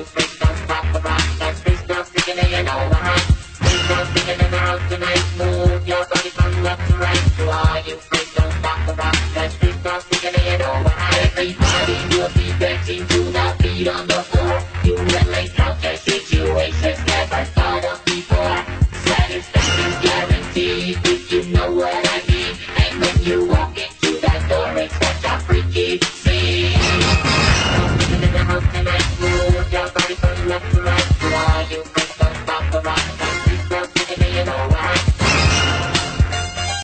you freaks don't stop the rock. That space girl sticking in your overhand. Space girl sticking in the house tonight. Move your body from left to right. To all you freaks don't stop the rock. That space girl sticking in your overhand. Everybody will be dancing to the beat on the floor. You let late out.